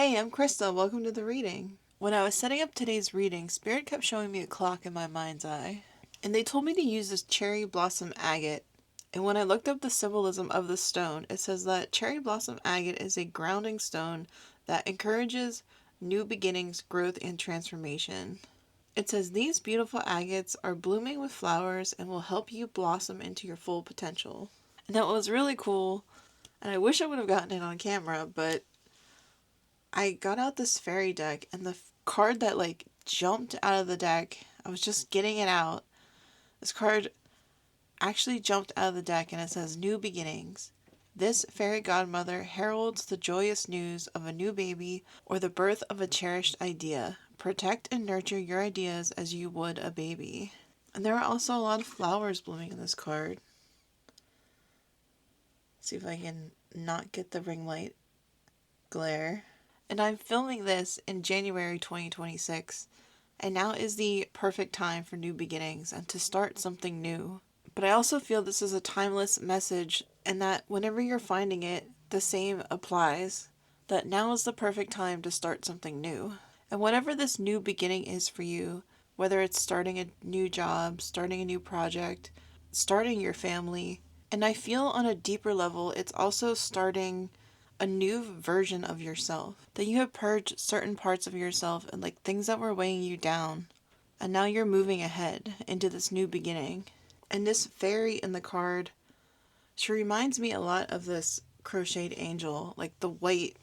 Hey, I'm Krista. Welcome to the reading. When I was setting up today's reading, Spirit kept showing me a clock in my mind's eye. And they told me to use this cherry blossom agate. And when I looked up the symbolism of the stone, it says that cherry blossom agate is a grounding stone that encourages new beginnings, growth, and transformation. It says these beautiful agates are blooming with flowers and will help you blossom into your full potential. And that was really cool. And I wish I would have gotten it on camera, but I got out this fairy deck, and the card that jumped out of the deck, I was just getting it out. This card actually jumped out of the deck, and it says New Beginnings. This fairy godmother heralds the joyous news of a new baby or the birth of a cherished idea. Protect and nurture your ideas as you would a baby. And there are also a lot of flowers blooming in this card. Let's see if I can not get the ring light glare. And I'm filming this in January 2026, and now is the perfect time for new beginnings and to start something new. But I also feel this is a timeless message, and that whenever you're finding it, the same applies. That now is the perfect time to start something new. And whatever this new beginning is for you, whether it's starting a new job, starting a new project, starting your family, and I feel on a deeper level, it's also starting a new version of yourself. That you have purged certain parts of yourself and things that were weighing you down. And now you're moving ahead into this new beginning. And this fairy in the card, she reminds me a lot of this crocheted angel, like the white,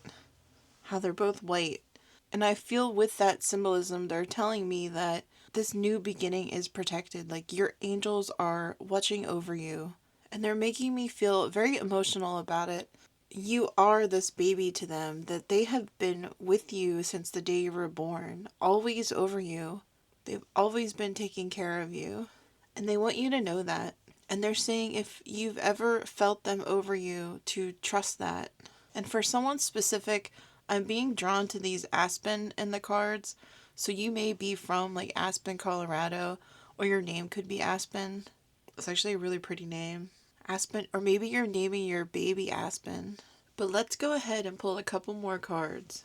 how they're both white. And I feel with that symbolism, they're telling me that this new beginning is protected. Like your angels are watching over you. And they're making me feel very emotional about it. You are this baby to them, that they have been with you since the day you were born, always over you. They've always been taking care of you. And they want you to know that. And they're saying if you've ever felt them over you, to trust that. And for someone specific, I'm being drawn to these Aspen in the cards. So you may be from Aspen, Colorado, or your name could be Aspen. It's actually a really pretty name. Aspen, or maybe you're naming your baby Aspen. But let's go ahead and pull a couple more cards.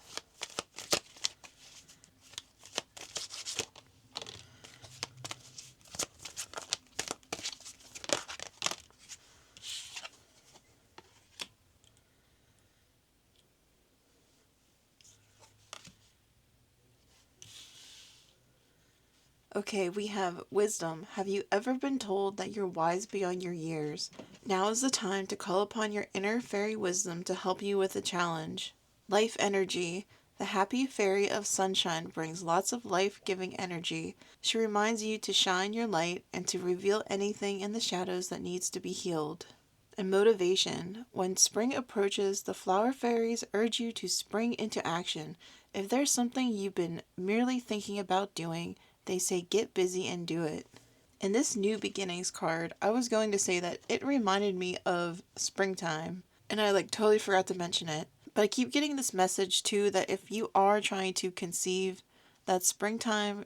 Okay, we have wisdom. Have you ever been told that you're wise beyond your years? Now is the time to call upon your inner fairy wisdom to help you with the challenge. Life energy. The happy fairy of sunshine brings lots of life-giving energy. She reminds you to shine your light and to reveal anything in the shadows that needs to be healed. And motivation. When spring approaches, the flower fairies urge you to spring into action. If there's something you've been merely thinking about doing, they say get busy and do it. In this new beginnings card, I was going to say that it reminded me of springtime, and I totally forgot to mention it. But I keep getting this message too that if you are trying to conceive, that springtime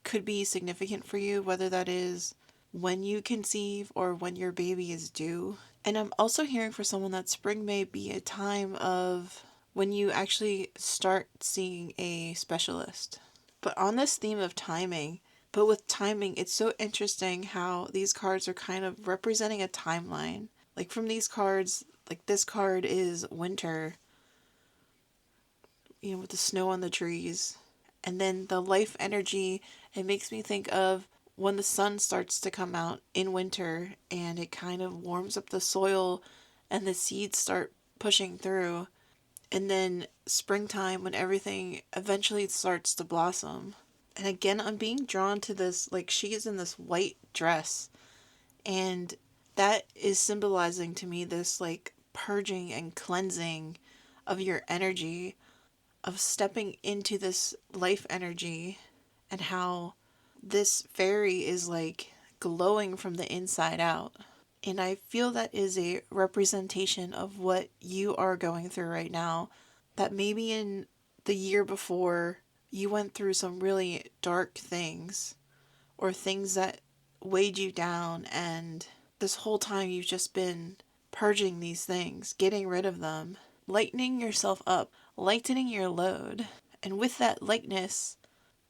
could be significant for you, whether that is when you conceive or when your baby is due. And I'm also hearing for someone that spring may be a time of when you actually start seeing a specialist. But on this theme of timing, but with timing, it's so interesting how these cards are kind of representing a timeline. From these cards, this card is winter, with the snow on the trees. And then the life energy, it makes me think of when the sun starts to come out in winter and it kind of warms up the soil and the seeds start pushing through. And then springtime when everything eventually starts to blossom. And again, I'm being drawn to this, she is in this white dress. And that is symbolizing to me this, purging and cleansing of your energy, of stepping into this life energy, and how this fairy is, glowing from the inside out. And I feel that is a representation of what you are going through right now. That maybe in the year before, you went through some really dark things, or things that weighed you down, and this whole time you've just been purging these things, getting rid of them, lightening yourself up, lightening your load. And with that lightness,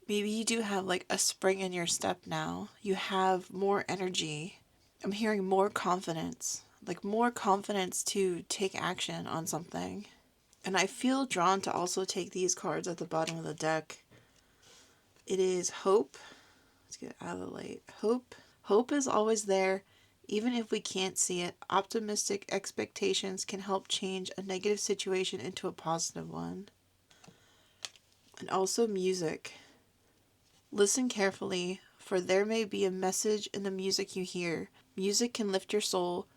maybe you do have like a spring in your step now. You have more energy. I'm hearing more confidence, like more confidence to take action on something. And I feel drawn to also take these cards at the bottom of the deck. It is hope. Let's get it out of the light. Hope. Hope is always there, even if we can't see it. Optimistic expectations can help change a negative situation into a positive one. And also music. Listen carefully, for there may be a message in the music you hear. Music can lift your soul,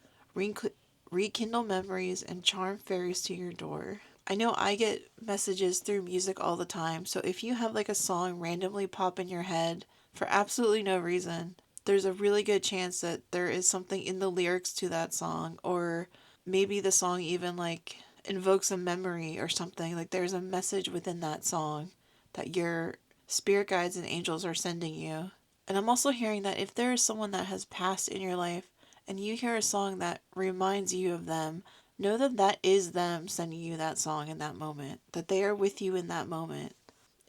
rekindle memories, and charm fairies to your door. I know I get messages through music all the time, so if you have like a song randomly pop in your head for absolutely no reason, there's a really good chance that there is something in the lyrics to that song, or maybe the song even like invokes a memory or something. Like there's a message within that song that your spirit guides and angels are sending you. And I'm also hearing that if there is someone that has passed in your life and you hear a song that reminds you of them, know that that is them sending you that song in that moment, that they are with you in that moment.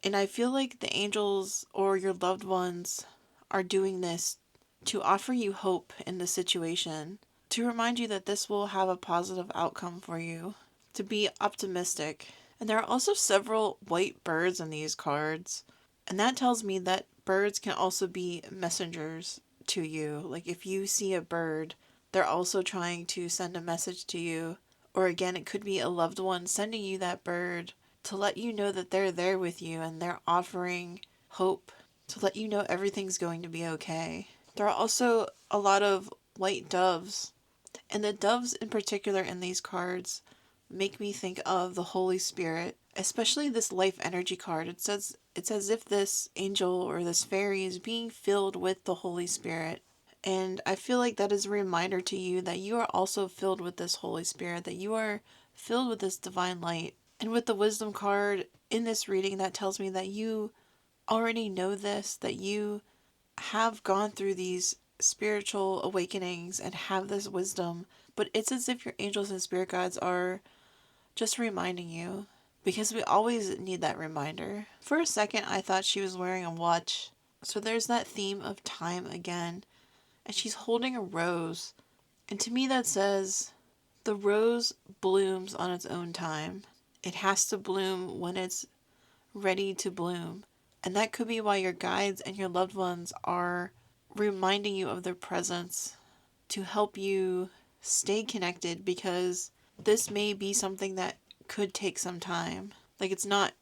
And I feel like the angels or your loved ones are doing this to offer you hope in the situation, to remind you that this will have a positive outcome for you, to be optimistic. And there are also several white birds in these cards, and that tells me that birds can also be messengers to you. Like if you see a bird, they're also trying to send a message to you. Or again, it could be a loved one sending you that bird to let you know that they're there with you and they're offering hope, to let you know everything's going to be okay. There are also a lot of white doves, and the doves in particular in these cards make me think of the Holy Spirit, especially this life energy card. It's as if this angel or this fairy is being filled with the Holy Spirit. And I feel like that is a reminder to you that you are also filled with this Holy Spirit, that you are filled with this divine light. And with the wisdom card in this reading, that tells me that you already know this, that you have gone through these spiritual awakenings and have this wisdom, but it's as if your angels and spirit guides are just reminding you, because we always need that reminder. For a second, I thought she was wearing a watch, so there's that theme of time again, and she's holding a rose, and to me that says the rose blooms on its own time. It has to bloom when it's ready to bloom. And that could be why your guides and your loved ones are reminding you of their presence to help you stay connected, because this may be something that could take some time. Like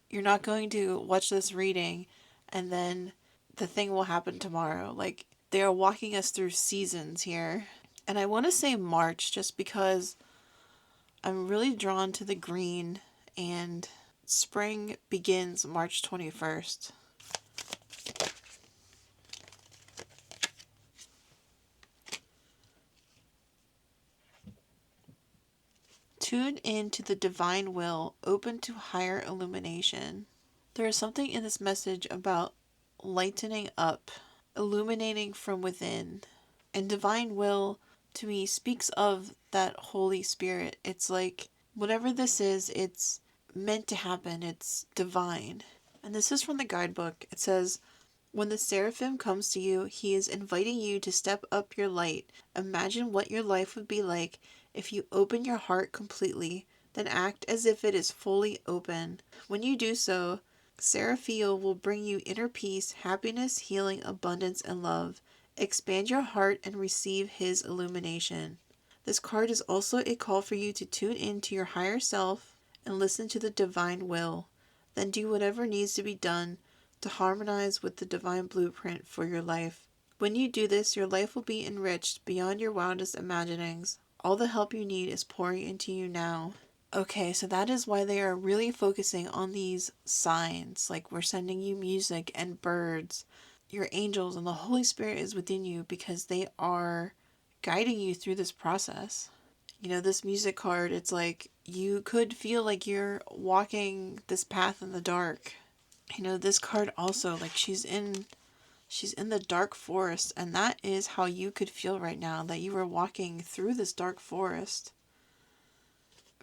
you're not going to watch this reading and then the thing will happen tomorrow. Like they are walking us through seasons here. And I want to say March just because I'm really drawn to the green, and spring begins March 21st. Tune in to the divine will, open to higher illumination. There is something in this message about lightening up, illuminating from within. And divine will, to me, speaks of that Holy Spirit. It's like, whatever this is, it's meant to happen. It's divine. And this is from the guidebook. It says, when the seraphim comes to you, he is inviting you to step up your light. Imagine what your life would be like if you open your heart completely, then act as if it is fully open. When you do so, Seraphiel will bring you inner peace, happiness, healing, abundance, and love. Expand your heart and receive his illumination. This card is also a call for you to tune in to your higher self and listen to the divine will. Then do whatever needs to be done to harmonize with the divine blueprint for your life. When you do this, your life will be enriched beyond your wildest imaginings. All the help you need is pouring into you now. Okay, so that is why they are really focusing on these signs. Like, we're sending you music and birds. Your angels and the Holy Spirit is within you because they are guiding you through this process. You know, this music card, it's like you could feel like you're walking this path in the dark. You know, this card also, like she's in the dark forest, and that is how you could feel right now, that you were walking through this dark forest,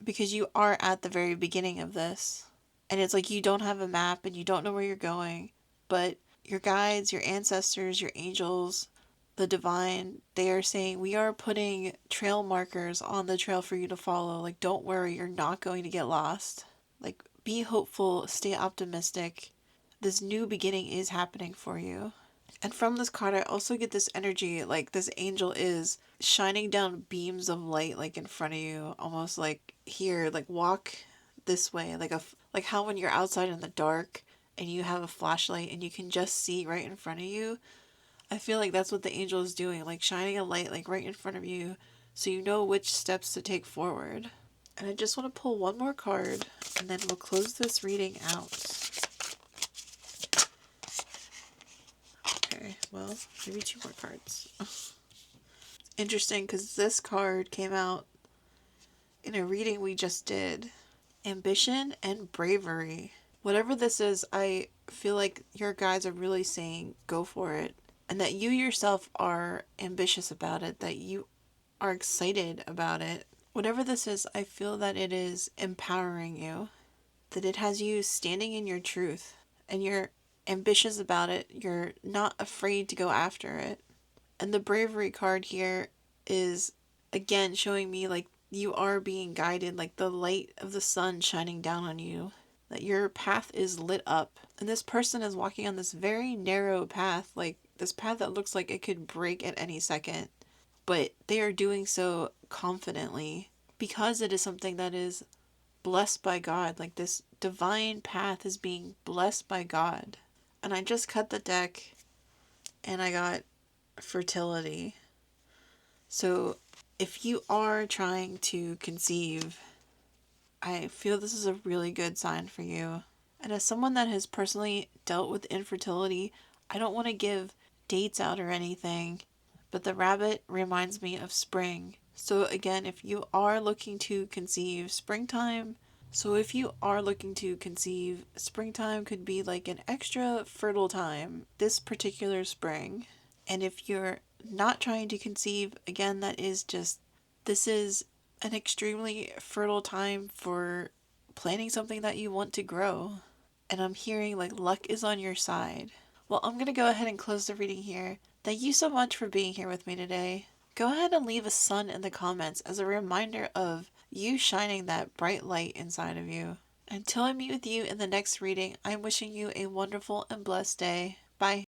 because you are at the very beginning of this. And it's like you don't have a map and you don't know where you're going, but your guides, your ancestors, your angels, the divine, they are saying, we are putting trail markers on the trail for you to follow. Like, don't worry, you're not going to get lost. Like, be hopeful, stay optimistic. This new beginning is happening for you. And from this card, I also get this energy like this angel is shining down beams of light, like in front of you, almost like here, like walk this way, like how when you're outside in the dark and you have a flashlight and you can just see right in front of you. I feel like that's what the angel is doing, like shining a light like right in front of you so you know which steps to take forward. And I just want to pull one more card and then we'll close this reading out. Okay, well, maybe two more cards. Interesting because this card came out in a reading we just did. Ambition and bravery. Whatever this is, I feel like your guides are really saying go for it. And that you yourself are ambitious about it, that you are excited about it. Whatever this is, I feel that it is empowering you, that it has you standing in your truth, and you're ambitious about it. You're not afraid to go after it. And the bravery card here is again showing me like you are being guided, like the light of the sun shining down on you, that your path is lit up. And this person is walking on this very narrow path, like this path that looks like it could break at any second. But they are doing so confidently because it is something that is blessed by God. Like this divine path is being blessed by God. And I just cut the deck and I got fertility. So if you are trying to conceive, I feel this is a really good sign for you. And as someone that has personally dealt with infertility, I don't want to give dates out or anything, but the rabbit reminds me of spring. So again, if you are looking to conceive, springtime. So if you are looking to conceive, springtime could be like an extra fertile time this particular spring. And if you're not trying to conceive, again, this is an extremely fertile time for planning something that you want to grow. And I'm hearing like luck is on your side. Well, I'm going to go ahead and close the reading here. Thank you so much for being here with me today. Go ahead and leave a sun in the comments as a reminder of you shining that bright light inside of you. Until I meet with you in the next reading, I'm wishing you a wonderful and blessed day. Bye.